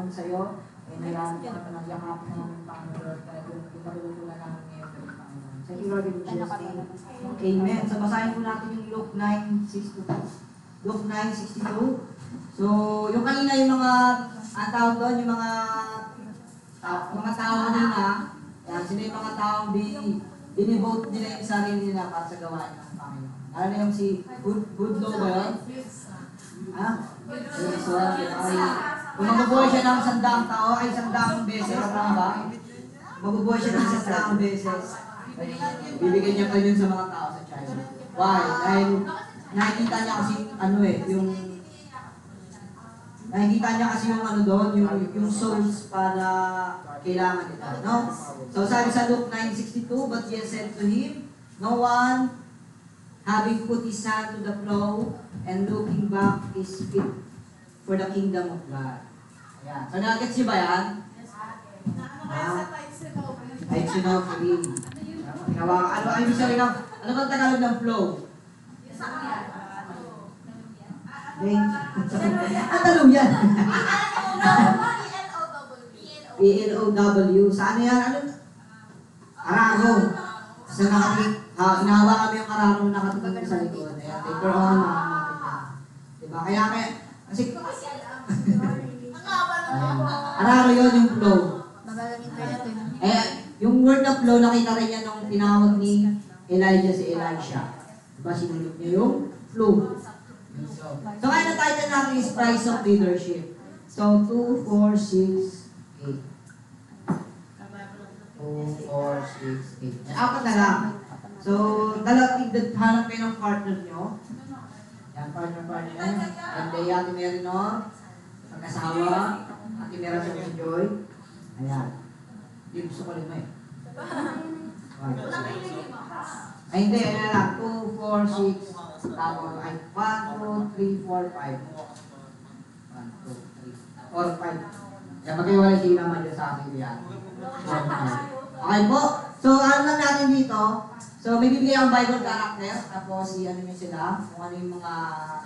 namin sa'yo. And nalaman ka na nagyakap na namin, Panginoon. Kaya pinatulutulan namin ngayon kami, Panginoon. Thank you, Lord, in Jesus' name. Amen. So, basahin po natin yung Luke 9:62. Luke 9:62. So, yung kanina yung mga, ang tawag doon, yung mga tao kanina, yan, sila yung mga taong binivote nila yung sarili nila para sa gawain ng Panginoon. Alam niyo yung si Goodlaw ba yun? Ha? Yes, so, kung mabubuhay siya ng 100 tao, ay 100 beses, tama ba? Mabubuhay siya ng 100 beses. Bibigyan niya pa yun sa mga tao sa China. Why? Dahil nakikita niya kasi nakikita niya kasi yung doon, yung souls para kailangan nila, no? So sabi sa Luke 9:62, but Jesus said to him, no one having put his hand to the plow and looking back is fit for the kingdom of God. Ayan. So nagets niyo ba yan? Ay, sinofering. Ano ibig sabihin ng, ano bang Tagalog ng flow? Ang tanong yan. PLOW. Saan yan? Ano? Araro. Sa hinawa kami yung araro na nakatutulog sa likod. Ayan, later on, makakapit yan. Diba? Kaya, kasi, araro yun yung flow. Yung word na flow, nakita rin yan nung tinawag ni Elijah si Elisha. Diba, sinulog niya yung flow. So, kaya na title natin is Price of Leadership. So, 2, 4, 6, 8. 2, 4, 6, 8. Apat na lang. So, hanap kayo ng partner nyo. Yan, partner. And then, Ate Mary, no? Pag-asawa. Ate Mary sa si Joy. Ayan. Hindi gusto ko lima eh. Ay, hindi. Ayan lang. 2, 4, 6. Tapos ay 1, 2, 3, 4, 5. 1, 2, 3, 4, 5. Kaya magkiwalay sila naman dyan sa akin yan. Okay po. So, ano lang natin dito? So, may bibigay ang Bible character. Tapos, ano nyo sila? Kung ano yung mga,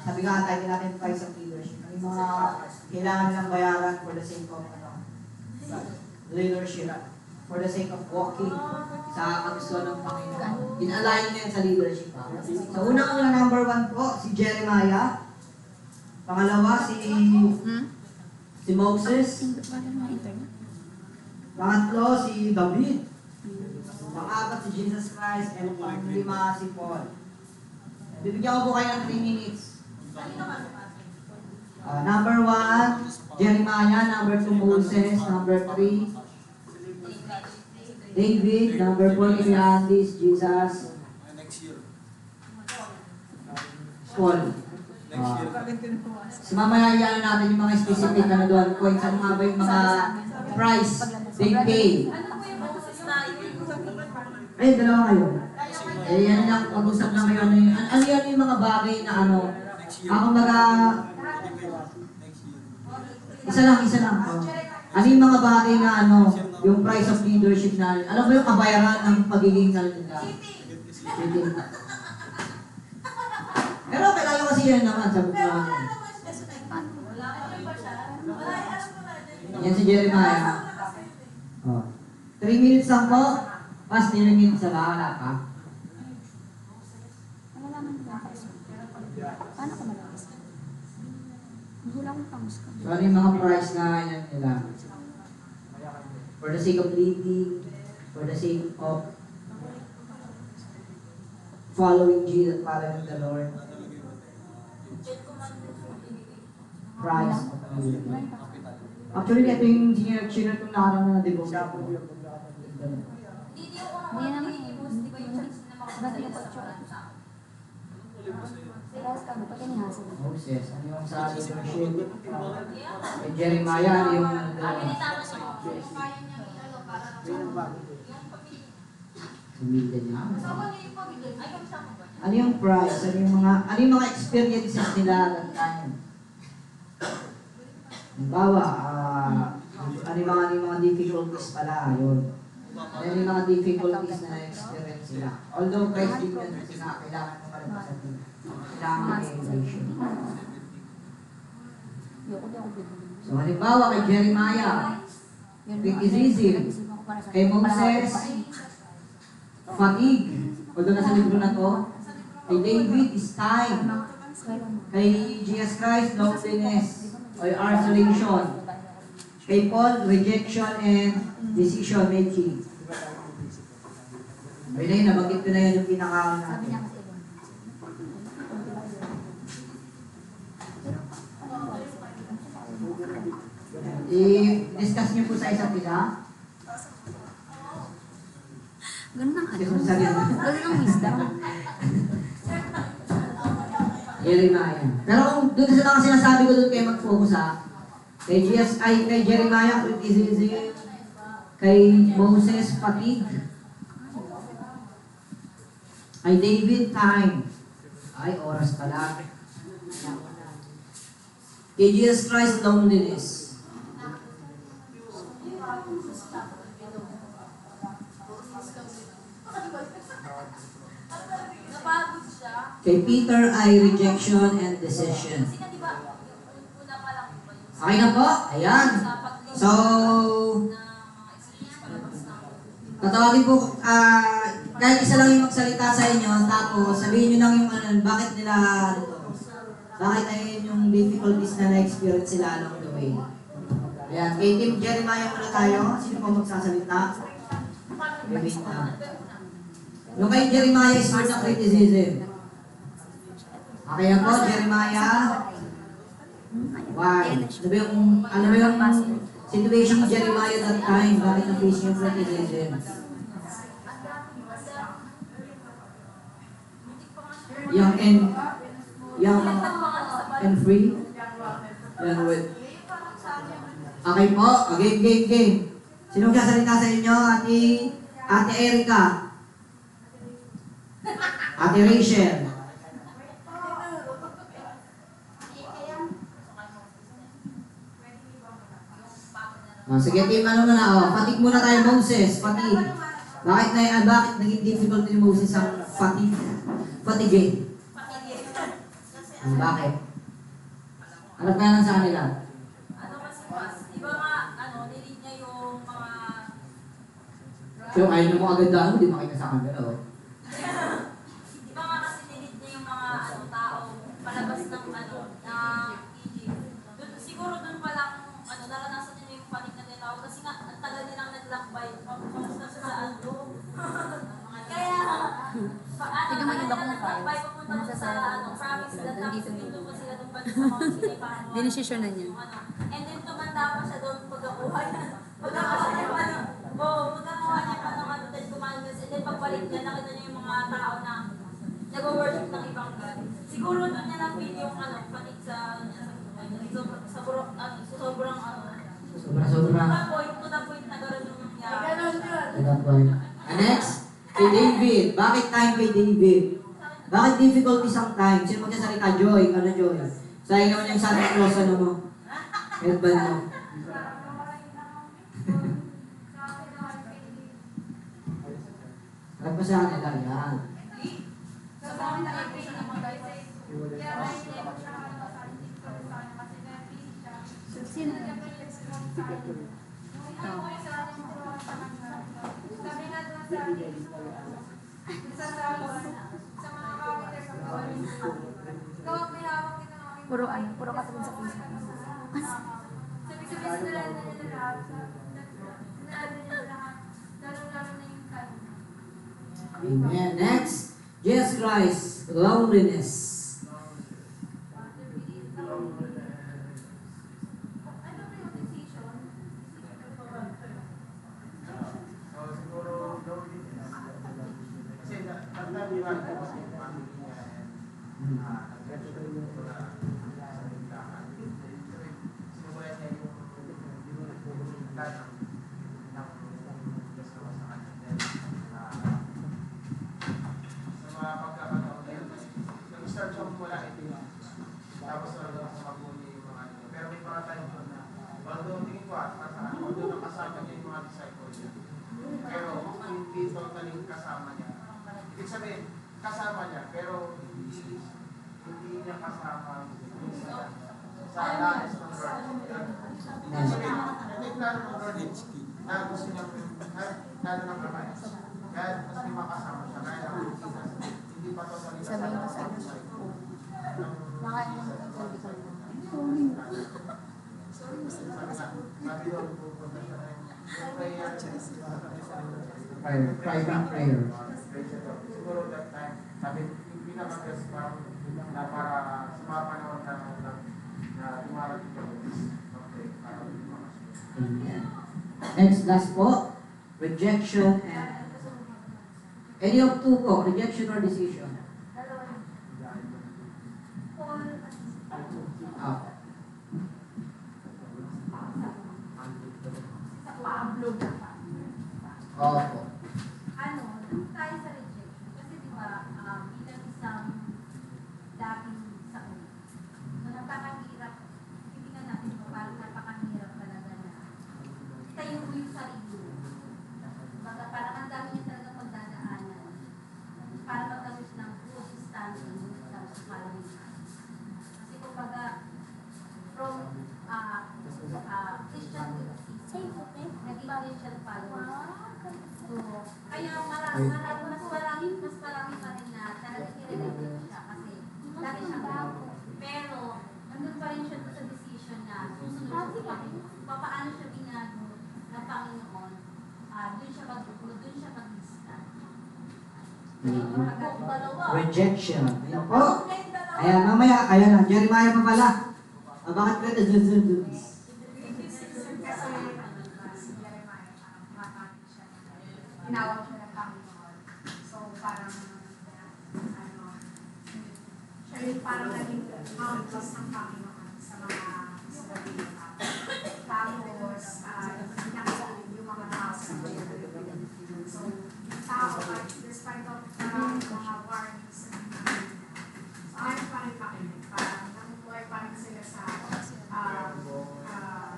sabi nga, tayo natin price of leadership. Ano yung mga kailangan nilang bayaran for the sake of leadership. For the sake of walking sa kagustuhan ng Panginoon. In-align yan sa leadership. So, unang number 1 po, si Jeremiah. Pangalawa, si Moses. Pangatlo, si David. Pang-apat, si Jesus Christ. And pang-lima, si Paul. Bibigyan ko po kayo ng 3 minutes. Number 1, Jeremiah. Number 2, Moses. Number 3, David. Number 4, Iriandis, Jesus. Paul. So mamaya yan natin yung mga specific doon. Kung saan mga ba yung mga price they pay. Ay, dalawa kayo. Eh, yan lang, pag-usap lang kayo. Ano yan yung mga bagay na ako isa lang. Ano yung mga bagay na yung price of leadership na, alam mo yung kabayaran ng pagiging nalita? Pero kailangan kasi yan naman, sabi ko naman yun. Yan si Jeremiah. 3 minutes lang po. Pas 3 minutes na ba? Wala pa. Paano ka malakas? Wala akong pangos ka. So ano yung mga price na yan nila? For the sake of leading, for the sake of following Jesus, following the Lord. Price of leading. Actually, ito yung sinunod kong nakarang na devotion. Hindi naman eh. Ba't yung pagtsura? Tapos ka mo, pati nihasa mo. Moses, ano yung sa leadership? Jeremiah, ano yung ano yung price? Ano yung mga experiences nila at time? Halimbawa, ano yung mga difficulties pala, yun. Ano yung mga difficulties na na-experience sila. Although Christ din yun, kasi kailangan mo malagpasan din. Kailangan ng elevation. Yoko di ako bibili. So, halimbawa kay Jeremiah, criticism. Kay Moses, fatigue. Although nasa libro na to. Kay David is time. Kay Jesus Christ, loneliness or isolation. Kay Paul, rejection and decision making. Ayun na yun, nabanggit ko na yan yung pinaka Sabi niya kasi i-discuss niyo po sa isa't isa. ganun ang Kasi kung sabi mo, Ganun ang wisdom. Jeremiah. Pero kung doon sa mga sinasabi ko doon kayo mag-focus ha, kay Jeremiah, criticism, kay Moses, fatigue, kay David, time. Ay, oras pala. Kay Jesus Christ, loneliness. Napagod siya. Kay Peter ay rejection and decision. Kasi nga diba, una pa lang ba yun? Okay na po? Ayan. So, Na mga experience palabas na ako. tatawagin po, kahit isa lang yung magsalita sa inyo, tapos sabihin nyo lang yung bakit nila, bakit ayun yung difficulties na na-experience sila along the way. Ayan, kay Team Jeremiah muna tayo. Sino po magsasalita? Wait na. Yung kay Jeremiah is word ng criticism. Okay na po, Jeremiah. Why? Ano ba yung situation ni Jeremiah that time? Bakit na-face yung criticism? Young and free. Yan, wait. Okay po, game. Sinong sasalita sa inyo? Ate Erica. Ate Rachel. Sige, team, ano muna, fatigue muna tayo, Moses, fatigue. Bakit naging difficult ni Moses ang fatigue? Fatigue. Bakit? Ano pa yan sa kanila? Ano kasi mas, iba nga, nilid niya yung mga... So, ayaw mo agad dahil, hindi makita sa kanila, Iba nga kasi nilid niya yung mga tao palabas ng Egypt. Siguro dun pa lang, naranasan niya yung panig na tinatawag kasi nga, ang tagal nilang naglakbay. Papunta sa Kaya, Tignan mo yung iba kong naglakbay files. papunta Nasa sa promise sa land nandito tapos na dito pa sila dun pa sa mga sinipahan. Dinesisyon na niya. And then tumanda pa siya doon pagkakuha niya. Pagkakuha niya pa ng, pagkakuha niya pa ng Ten Commandments. And then pagbalik niya, nakita niya yung mga tao na nag-worship ng ibang God. Siguro doon niya na-feel yung panig sa sobrang Sobra. to the point na gano'n yung nangyari. Next, kay David. Bakit time kay David? Bakit difficulties ang time? Sino magsasalita? Joy. Ano Joy? Sayang naman yung Santa Claus, ano mo? Headband mo. Harap pa sa kanila. Yan. Sa mga na-agree naman guys. Sino? Puro katulad sa puso. Amen. Next, Jesus Christ. Loneliness. Kasama niya, pero hindi niya kasama sa lives ng Lord. Hindi plano ng Lord na gusto niya lalo ng kamay. Kaya mas may makasama siya. Kaya lang hindi pa totally Sabihin mo sa kasama. Private prayer. Siguro that time, sabi, pinaka-best na para sa mga panahon na dumarating yung okay, para Amen. Next, last po, rejection and any of two po, rejection or decision. Okay. Opo. Ano, dun tayo sa rejection. Kasi di ba, bilang isang dating sakit, so napakahirap, titingnan natin kung parang napakahirap talaga na tayo mo yung sarili mo. Baga parang ang dami niya talaga pagdadaanan para magkaroon ng good standing sa following us. Kasi kumbaga, from Christian to naging Christian followers. So, kaya mas marami pa rin na talagang i-relate siya kasi dati siyang bago. Pero, nandun pa rin siya sa decision na susunod siya sa Panginoon. Paano siya binago ng Panginoon, dun siya mag-lista. Rejection. Ayan po. Ayan, mamaya, ayan na, Jeremiah pa pala. Bakit ka na dun? Tinawag siya ng Panginoon. So, parang, siya yung parang naging mouthpiece ng Panginoon sa mga sabi ng tao. Tapos, nakasal yung mga tao sa So, tao, despite of mga warnings sa so, ayaw pa rin pakinig. Parang nakukuhay pa rin sila sa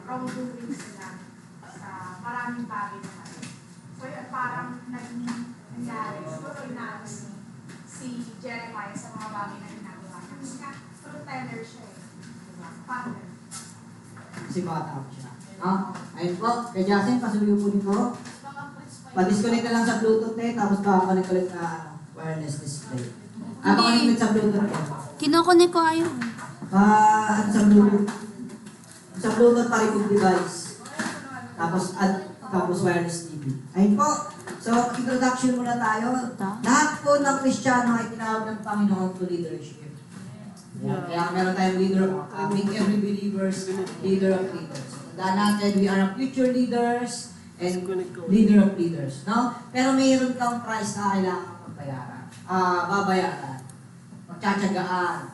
wrongdoing sila sa maraming bagay na kayo. So yun, parang naging nangyari. Siguro inaalis si Jeremiah sa mga bagay na ginagawa niya. Kasi nga, truth teller siya eh. Diba? Parang ganun. Kasi bata ko siya. Ayun po, kay Jasin, pasuyo po nito. Pa-disconnect na lang sa Bluetooth tapos kakakonek ulit na wireless display. Pakakonek sa Bluetooth Kinokonek ko ayaw. sa Bluetooth. Sa Bluetooth pa rin device. Tapos wireless TV. Ayun po. So, introduction muna tayo. Lahat po ng Kristiyano ay tinawag ng Panginoon to leadership. Kaya meron tayong leader, make every believers leader of leaders. Tandaan natin, we are future leaders and leader of leaders. No? Pero mayroon kang price na kailangan magbayaran. Babayaran. Magtsatsagaan.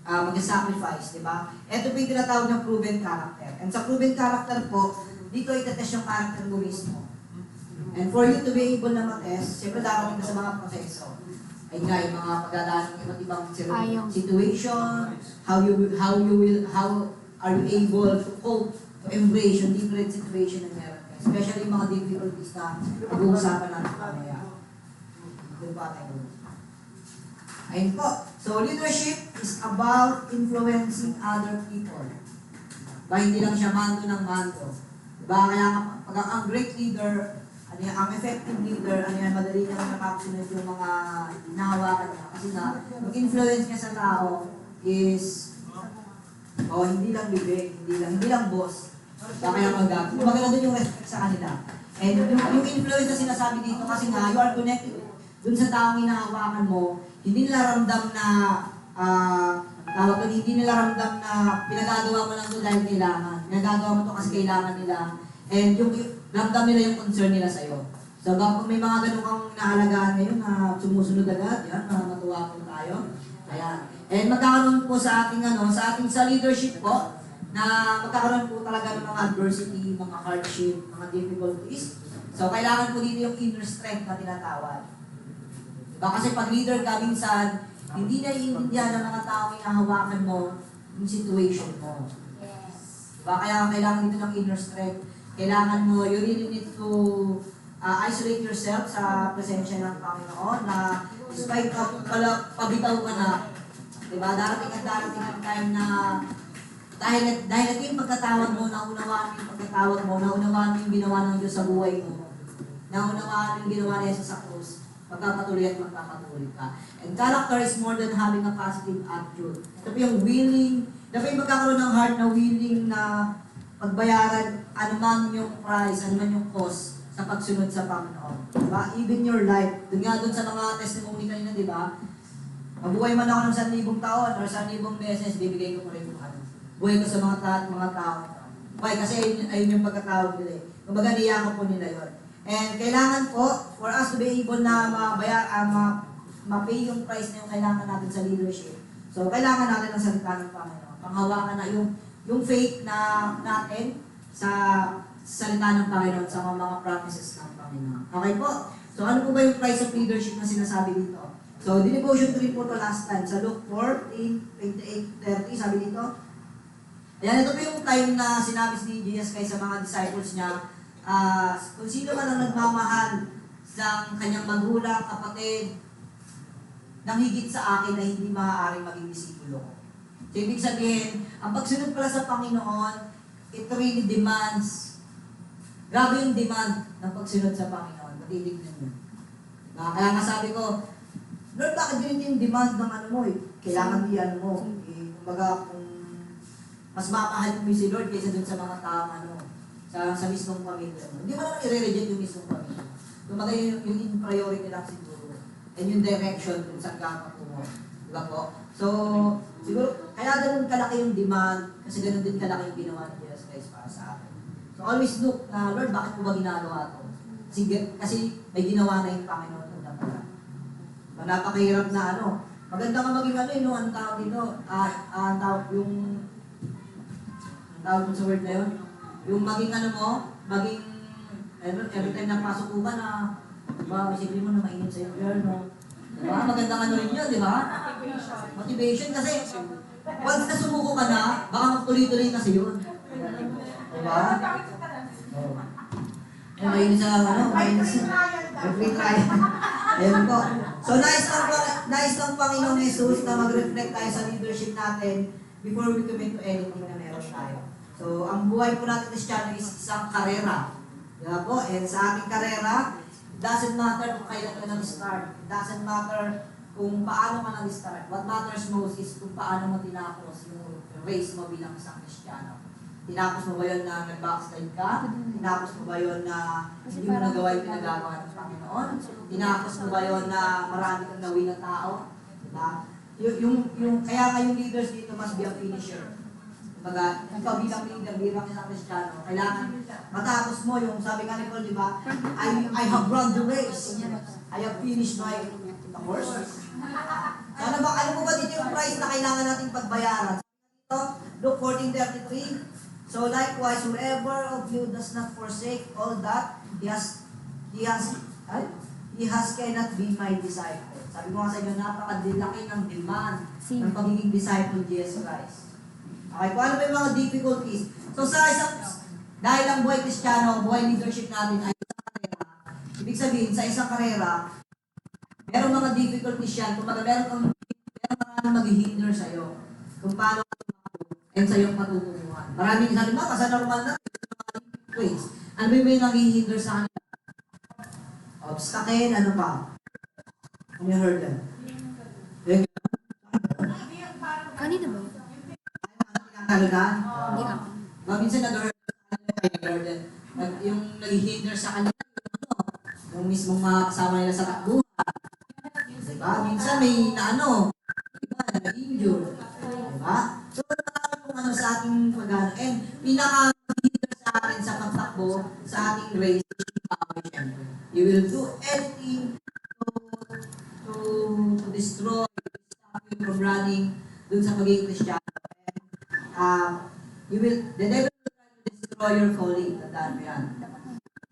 Mag-sacrifice, di ba? Ito po yung tinatawag ng proven character. And sa proven character po, dito itatest yung character mo mismo. And for you to be able na matest, siyempre darating ka sa mga proseso. Ay nga, yung mga pagdadaan ng iba't ibang situation, how are you able to cope, to embrace yung different situation na meron ka. Especially yung mga difficulties na pag-uusapan natin mamaya. Doon pa tayo. Ayun po. So, leadership is about influencing other people. Hindi lang siya mando ng mando. Diba? Kaya pag ang great leader, ang effective leader, madali niya nakasunod yung mga hinahawakan niya. Kasi mag-influence niya sa tao is, hindi lang bibig, hindi lang boss. Kaya mag-gag. Kumbaga doon yung respect sa kanila. And yung influence na sinasabi dito, kasi nga, you are connected dun sa taong hinahawakan mo, hindi nila ramdam na, hindi nila ramdam na pinagagawa mo lang ito dahil kailangan. Pinagagawa mo ito kasi kailangan nila. And yung ramdam nila yung concern nila sa'yo. So, kung may mga ganun kang naalagaan ngayon na sumusunod agad, yan, matuwa po tayo. Ayan. And magkakaroon po sa ating, sa leadership po, na magkakaroon po talaga ng mga adversity, mga hardship, mga difficulties. So, kailangan po dito yung inner strength na tinatawag. Diba? Kasi pag leader ka, minsan, hindi na iintindihan ng mga tao hinahawakan mo yung situation mo. Diba? Kaya kailangan dito ng inner strength. Kailangan mo, you really need to isolate yourself sa presensya ng Panginoon na despite pabitaw ka na, diba? Darating ang time na Dahil ito yung pagkatawag mo, naunawaan mo yung pagkatawag mo, naunawaan mo yung ginawa ng Diyos sa buhay mo, naunawaan mo yung ginawa ni Jesus sa krus, magpapatuloy at magpapatuloy ka. And character is more than having a positive attitude. Ito po yung willing, ito po yung magkakaroon ng heart na willing na pagbayaran anuman yung price, anuman yung cost sa pagsunod sa Panginoon. Diba? Even your life. Doon nga doon sa mga testimony kanina, di ba? Mabuhay man ako ng 1,000 taon or 1,000 beses, bibigay ko pa rin yung ano. Buhay ko sa mga tao. Why? Kasi ayun yung pagkatawag nila eh. Kumbaga niyakap po nila yun. And kailangan po, for us to be able na ma-pay yung price na yung kailangan natin sa leadership. So, kailangan natin ng salita ng Panginoon. Panghawakan na yung faith na natin sa salita ng Panginoon, sa mga promises ng Panginoon. Okay po? So, ano po ba yung price of leadership na sinasabi dito? So, devotion 3 po to last time. Sa Luke 4:28-30, sabi dito, ayan, ito po yung time na sinabi ni Jesus kay sa mga disciples niya, kung sino man ang nagmamahal sa kanyang magulang, kapatid, nang higit sa akin na hindi maaaring maging disipulo ko. So, ibig sabihin, ang pagsunod pala sa Panginoon, it really demands, grabe yung demand ng pagsunod sa Panginoon. Matitignan nyo. Kaya nga sabi ko, Lord, bakit ganito yung demand ng ano mo eh? Kailangan diyan mo. Kumbaga, kung mas mamahal mo si Lord kaysa dun sa mga taong sa mismong pamilya mo. Hindi mo naman i-reject yung mismong pamilya. Kumbaga yung priority lang siguro. And yung direction kung saan ka matungo. Diba po? So, siguro, kaya ganun kalaki yung demand, kasi ganun din kalaki yung ginawa ni Jesus Christ para sa akin. So, always look na, Lord, bakit mo ba ginagawa ito? Kasi may ginawa na yung Panginoon na pala. Napakahirap na maganda nga maging ang tawag dito, ang tawag sa word na yun, yung maging maging, every time na pasok ko ba na, diba, isipin mo na mainit sa iyo, no? Diba? Magandang rin yun, diba? Motivation kasi, once na sumuko ka na, baka magtuloy-tuloy kasi yun. Diba? Mainit sa, mainit sa, free trial. Ayun po. So, nais ng Panginoong Jesus na mag-reflect tayo sa leadership natin before we commit to anything na meron tayo. So, ang buhay po natin Kristiyano is isang karera. Diba po? And sa ating karera, it doesn't matter kung kailan ka nag-start. It doesn't matter kung paano ka nag-start. What matters most is kung paano mo tinapos yung race mo bilang isang Kristiyano. Tinapos mo ba yun na nag-backslide ka? Tinapos mo ba yun na hindi mo nagawa yung pinagagawa ng Panginoon? Tinapos mo ba yun na marami kang gawin na tao? Diba? Kaya kayong leaders dito must be a finisher. Kumbaga, ikaw bilang leader, bilang isang Kristiyano, kailangan matapos mo yung, sabi nga ni Paul, di ba? I have run the race. I have finished my course. Ano ba, alam mo ba dito yung price na kailangan nating pagbayaran? Ito, Luke 14:33. So likewise, whoever of you does not forsake all that he has cannot be my disciple. Sabi ko nga sa inyo, napakadilaki ng demand ng pagiging disciple of Jesus Christ. Okay, kung ano ba yung mga difficulties? So sa dahil ang buhay Kristiyano, buhay leadership natin ay isang karera. Ibig sabihin, sa isang karera, merong mga difficulties yan. Kung meron mga mag-hinder sa'yo. Kung paano and sa iyong patutunguhan. Maraming sabi ba, kasi normal na ways. Ano ba yung nag-hinder sa kanila? Obstacle, ano pa? Have you heard that? Kanina ba? Tinatalonan? Hindi ako. Minsan nag-heard that. Yung nag-hinder sa kanila, yung mismong mga kasama nila sa takbuhan. Diba? Minsan may nag-injure. Diba? So, kung sa ating pag-ano. And pinaka-leader sa atin sa pagtakbo, sa ating race, you will do anything to destroy, stop you from running dun sa pagiging Kristiyano. The devil will try to destroy your calling. Tandaan mo yan.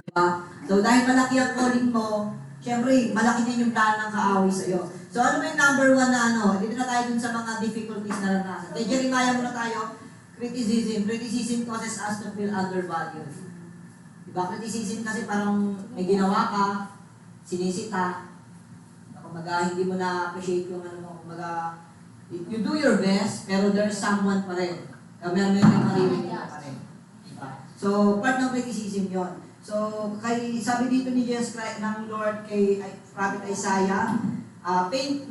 Diba? So, dahil malaki ang calling mo, syempre, malaki din yung plano ng kaaway sa'yo. So, ano ba yung number one na dito na tayo dun sa mga difficulties na naranasan. Kay Jeremiah muna tayo, criticism. Criticism causes us to feel undervalued. Diba? Criticism kasi parang may ginawa ka, sinisita, kumbaga hindi mo na-appreciate yung kumbaga, you do your best, pero there's someone pa rin. Meron yung maririnig ka pa rin. Diba? So, part ng criticism yon. So, sabi dito ni Jesus Christ ng Lord kay Prophet Isaiah, pay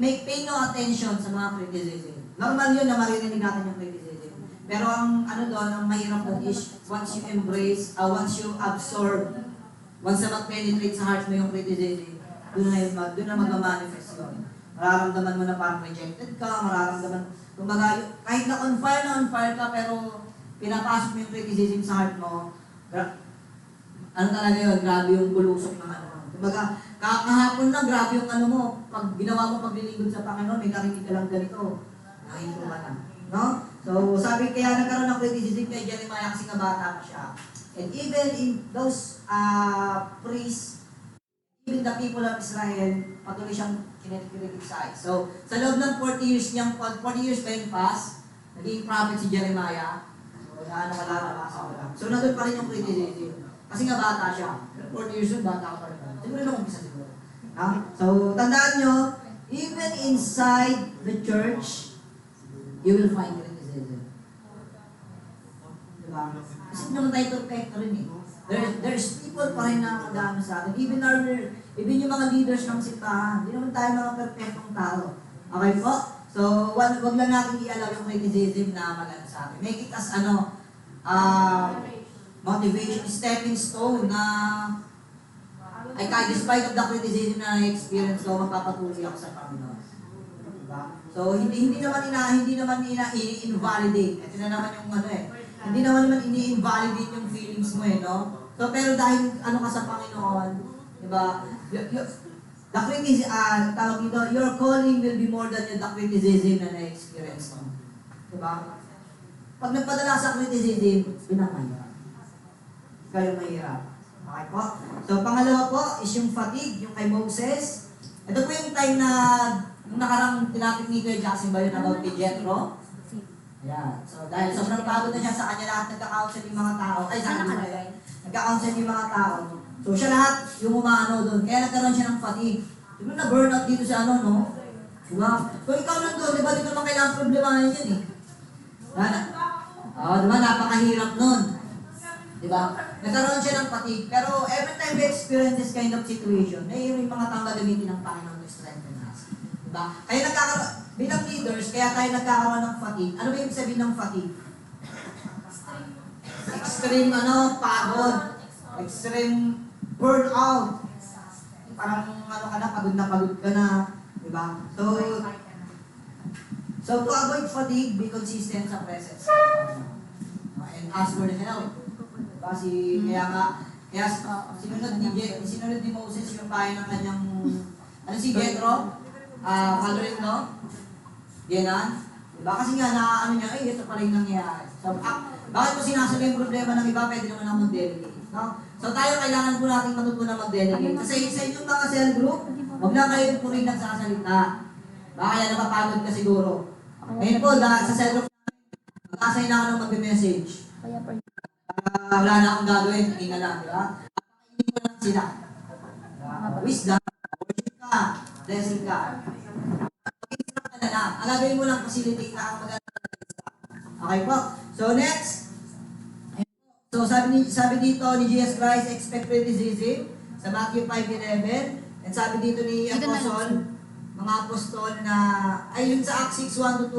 no attention sa mga criticism. Normal yun na maririnig natin yung criticism. Pero ang ang mahirap doon is once you embrace, once you absorb, once na mag-penetrate sa heart mo yung criticism, doon na mag-manifest yun. Mararamdaman mo na parang rejected ka, mararamdaman, kumbaga, kahit na on fire ka, pero pinapasok mo yung criticism sa heart mo, talaga yun, grabe yung bulusok ng Kumbaga, kahapon lang, grabe yung mo, pag ginawa mo paglilingkod sa Panginoon, may narinig ka lang ganito, nakito ka na. No? So, sabi kaya nagkaroon ng criticism kay Jeremiah kasi bata pa siya. And even in those priests, even the people of Israel, patuloy siyang kinetcriticize. So, sa loob ng 40 years niyang, 40 years pa yung pass, naging prophet si Jeremiah. So, So, nandun pa rin yung criticism. Kasi bata siya. 40 years yun, bata ka pa rin. Siguro na umpisa siguro. So, tandaan nyo, even inside the church, you will find criticism. Diba? Kasi naman tayo perfecto rin eh. There's people pa rin na magano sa atin. Even yung mga leaders ng simbahan, hindi naman tayo mga perfectong tao. Okay po? So, wag lang natin i-allow yung criticism na magano sa atin. Make it as motivation, stepping stone na ay kahit despite of the criticism na na-experience ko, magpapatuloy ako sa Panginoon. Diba? So, hindi naman i-invalidate. Ito na naman yung hindi naman ini-invalidate yung feelings mo no? So, pero dahil ka sa Panginoon, diba? The criticism, tawag dito, your calling will be more than the criticism na na-experience mo. Diba? Pag nagpadala sa criticism, pinamay. Kayo mahirap. Okay po? So, pangalawa po is yung fatigue, yung kay Moses. Ito po yung time na yung nakarang tinapit ni Kuya Jackson ba yun about kay Jethro? Ayan. So, dahil sobrang pagod na siya sa kanya lahat, nagka-counsel yung mga tao. Ay, sa kanya nagka-counsel yung mga tao. So, siya lahat yung umano doon. Kaya nagkaroon siya ng fatigue. Siguro na burnout dito sa no? Diba? Kung ikaw nandun, diba, di ko naman kailangan problemahin yun eh. Diba, napakahirap nun. Diba? Nagkaroon siya ng fatigue. Pero every time we experience this kind of situation, yung mga tao gagamitin ng Panginoon to strengthen us. Diba? Kaya bilang leaders, kaya tayo nagkakaroon ng fatigue. Ano ba yung sabihin ng fatigue? Extreme pagod. Extreme burnout. Parang pagod ka na. Diba? So to avoid fatigue, be consistent sa presence. And ask for the help. Kasi kaya sinunod ni Moses yung payo ng kanyang, si Jethro? Father-in-law? Genan? Diba? Kasi nga ito pala yung nangyayari. So, bakit mo sinasabi yung problema ng iba, pwede naman ako mag-delegate. No? So tayo kailangan po natin matutunan mag-delegate. Kasi sa inyong mga cell group, huwag lang kayo puri nagsasalita. Baka kaya napapagod ka siguro. Ngayon po, sa cell group namin, mag-assign na ako ng mag-message. Wala na akong gagawin, tingin na lang, di ba? Hindi mo lang sila. Wisdom, worship ka, blessing ka. Pag-isip ka na lang. Ang gagawin mo lang, facilitate na ang maganda. Okay po. So next. So sabi dito ni Jesus Christ, expect criticism sa Matthew 5:11. And sabi dito ni mga apostol na, ay yun sa Acts 6:1-2,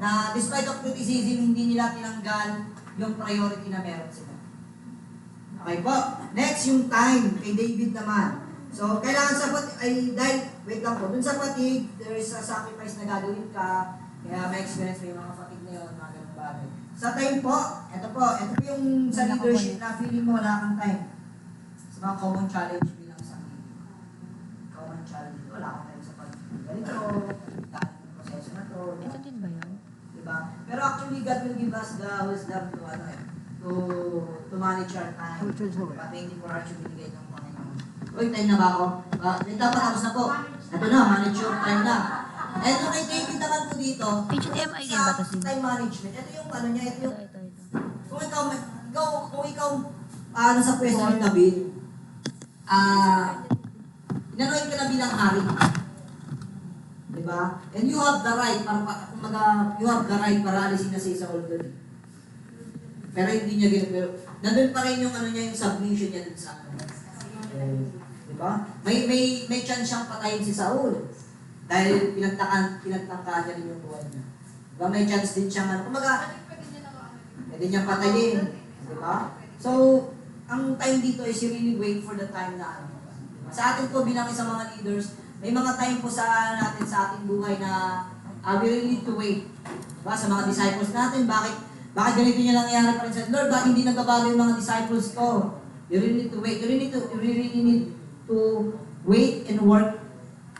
na despite of criticism, hindi nila tinanggal yung priority na meron sila. Okay po. Next, yung time. Kay David naman. So, kailangan wait lang po. Dun sa fatigue, there is a sacrifice na gagawin ka. Kaya may experience mo yung mga fatigue na yun, mga ganun bagay. Sa time po, ito po yung sa leadership na feeling mo wala kang time. Sa mga common challenge bilang sa akin. Common challenge. Wala kang time sa pag-ganito, dahil yung proseso na to. Ito din ba yun? Diba? Pero actually, God will give us the wisdom to manage our time. 24 hours yung binigay ng Panginoon. Uy, time na ba ako? Dapat tapos na po. Ito na, manage your time na. Ito kay David naman po dito. HDMI din ba ito sila? Time management. Ito yung ito yung Ito. kung ikaw sa pwesto ni David, inanuhin ka na bilang hari. Diba? And you have the right, you have the right para alisin na si Saul doon. Pero hindi niya ganun. Pero nandun pa rin yung ano niya, yung submission niya dun sa ano. Di ba? May chance siyang patayin si Saul. Dahil pinagtangka niya rin yung buhay niya. Di ba? May chance din siyang ano. Kumaga, pwede niyang patayin. Di ba? So, ang time dito is you really wait for the time na ano. Diba? Sa atin po bilang isang mga leaders, may mga time po sa natin sa ating buhay na we really need to wait. Diba? Sa mga disciples natin, bakit ganito niya nangyayari pa rin sa Lord? Bakit hindi nagbabago yung mga disciples ko? You really need to wait. You really need to wait and work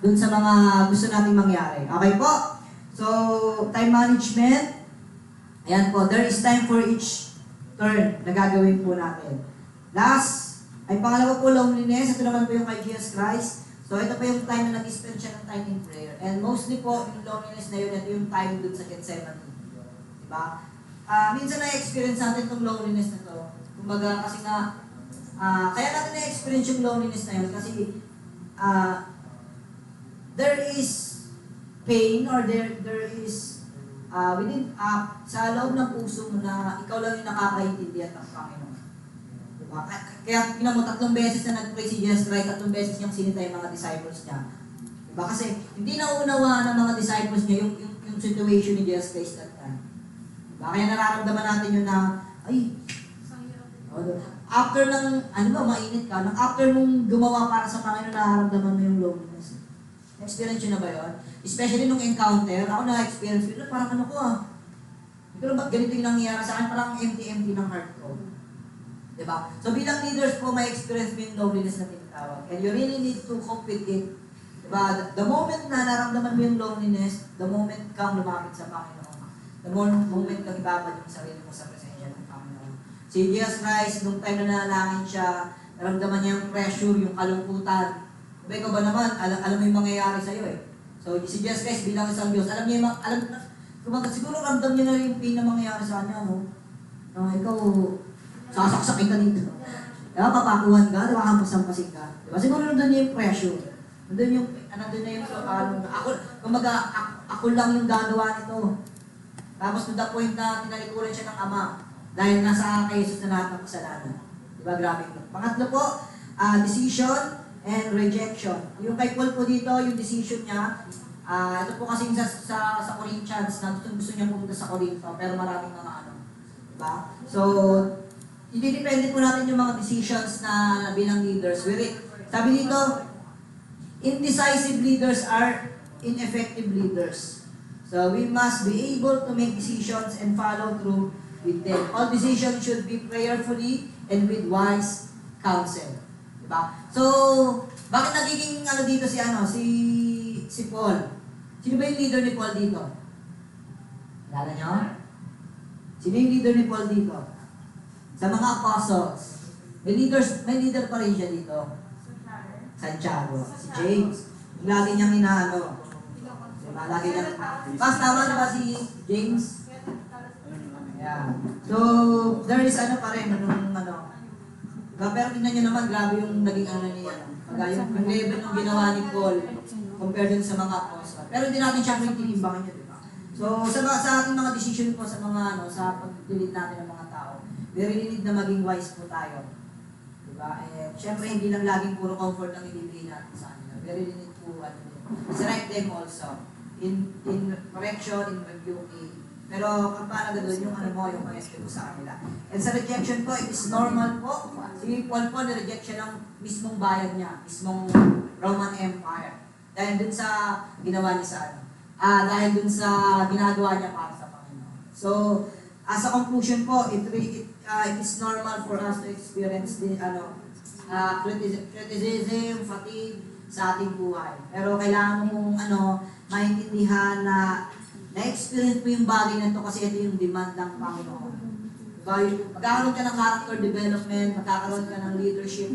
dun sa mga gusto nating mangyari. Okay po? So, time management. Ayan po, there is time for each turn na gagawin po natin. Last, ay pangalawa po, loneliness. Ito naman po yung kay Jesus Christ. So, ito po yung time na nag-spend siya ng time in prayer. And mostly po, yung loneliness na yun, ito yung time dun sa Gethsemane. Diba? Minsan na-experience natin itong loneliness na to. Kumbaga, kasi nga, kaya natin na-experience yung loneliness na yun kasi there is pain or there is within sa loob ng puso mo na ikaw lang yung nakakaintindihan ng Panginoon. Diba? Kaya mo 3 beses na nag-pray si Jesus Christ, 3 beses niyang sinita yung mga disciples niya. Diba? Kasi hindi nauunawaan ng mga disciples niya yung situation ni Jesus Christ that time. Diba? Kaya nararamdaman natin yun na, ay, after ng, mainit ka, after mong gumawa para sa Panginoon, nararamdaman mo yung loneliness. Experience yun na ba yun? Especially nung encounter, ako na-experience yun, parang pero ba't ganito yung nangyayari sa akin? Parang empty ng heart ko. Diba? So bilang leaders po, may experience mo yung loneliness na tinatawag. And you really need to cope with it. Diba? The moment na naramdaman mo yung loneliness, the moment kang lumapit sa Panginoon, the moment kang ibabad yung sarili mo sa presensya ng Panginoon. Si Jesus Christ, nung time na nanalangin siya, naramdaman niya yung pressure, yung kalungkutan. Diba, ikaw ba naman, alam mo yung mangyayari sa'yo eh. So, si Jesus Christ bilang isang Diyos, alam niya siguro ramdam niya na yung pain na mangyayari sa kanya, no? Ikaw, sasaksakin ka dito. Diba, papakuhan ka, diba, hampasampasin ka. Diba, siguro nandun niya yung pressure. Nandun na yung ako lang yung gagawa nito. Tapos to the point na tinalikuran siya ng Ama dahil nasa kay Jesus na lahat ng kasalanan. Diba, grabe ito. Pangatlo po, decision and rejection. Yung kay Paul po dito, yung decision niya, ito po kasing sa Corinthians, na gusto niya pumunta sa Corinto, pero maraming mga diba? So, hindi-depende po natin yung mga decisions na bilang leaders. Sabi dito, indecisive leaders are ineffective leaders. So, we must be able to make decisions and follow through with them. All decisions should be prayerfully and with wise counsel. Diba? So, bakit nagiging dito si Paul? Sino ba yung leader ni Paul dito? Alala nyo? Sino yung leader ni Paul dito? Sa mga apostles. May leader pa rin siya dito. Santiago. Si James. Lagi niyang inaano. Diba? Lagi niyang... Tama na ba si James? Yeah. So, there is pa rin, pero tingnan nyo naman, grabe yung naging niya. Yung level ng ginawa ni Paul compared dun sa mga apostles. Pero hindi natin siya tinimbangin niya, diba? So, sa ating mga decision po, sa mga sa pag-delete natin ng mga tao, we really need na maging wise po tayo. Diba? Siyempre, hindi lang laging puro comfort ang ibibigay natin sa kanila. We really need to select them also. In correction, in rebuking. Pero paano gano'n yung yung pag-escape sa kanila. And sa rejection po, it is normal po. Si Paul po, na-reject siya ng mismong bayan niya, mismong Roman Empire. Dahil dun sa ginawa niya dahil dun sa ginagawa niya para sa Panginoon. So, as a conclusion po, it is normal for us to experience the criticism, fatigue sa ating buhay. Pero kailangan mong maintindihan na na-experience mo yung bagay na ito kasi ito yung demand ng Panginoon. Magkakaroon ka ng character development, magkakaroon ka ng leadership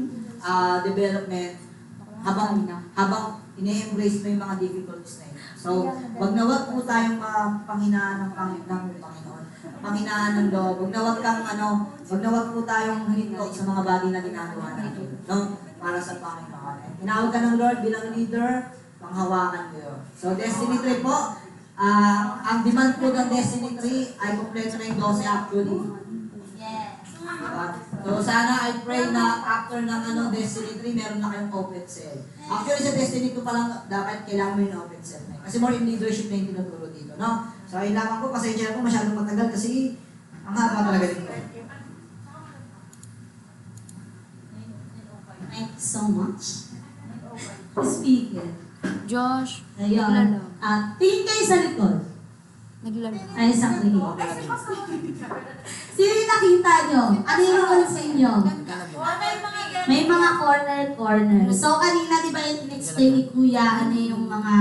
development habang ine-embrace mo yung mga difficulties na yun. So, wag na wag po tayong panghinaan ng Panginoon. Panghinaan ng loob. Wag na wag po tayong hinto sa mga bagay na ginagawa natin. No? Para sa Panginoon. Tinawag ka ng Lord bilang leader, panghawakan mo yun. So, Destiny 3 po, ang demand po ng Destiny 3 ay kompleto na yung 12 actually. Yes. So sana I pray na after ng Destiny 3, meron na kayong open cell. Actually sa Destiny 2 pa lang, dapat kailangan mo yung open cell na. Kasi more in leadership na yung tinuturo dito, no? So kailangan ko, pasensya ko masyadong matagal kasi ang haba talaga dito. Thank you so much. Speaker. Josh, Ayun. Tingin kayo sa likod. naglalaro. Ay, sa clinic. Sino yung nakita nyo? Ano yung napansin nyo? May mga corner. So, kanina, di ba yung in-explain ni Kuya, ano yung mga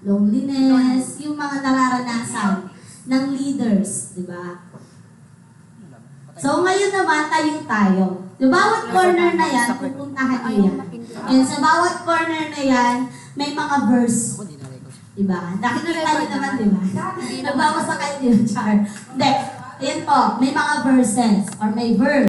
loneliness, yung mga nararanasan ng leaders, di ba? So, ngayon naman, tayo. Sa bawat corner na yan, pupuntahan nyo yan. And sa bawat corner na yan, may mga verse. Diba? Nakikita nyo naman, diba? Nagbabasa kayo, diba, Char? Hindi. Ayan po, may mga verses or may verse.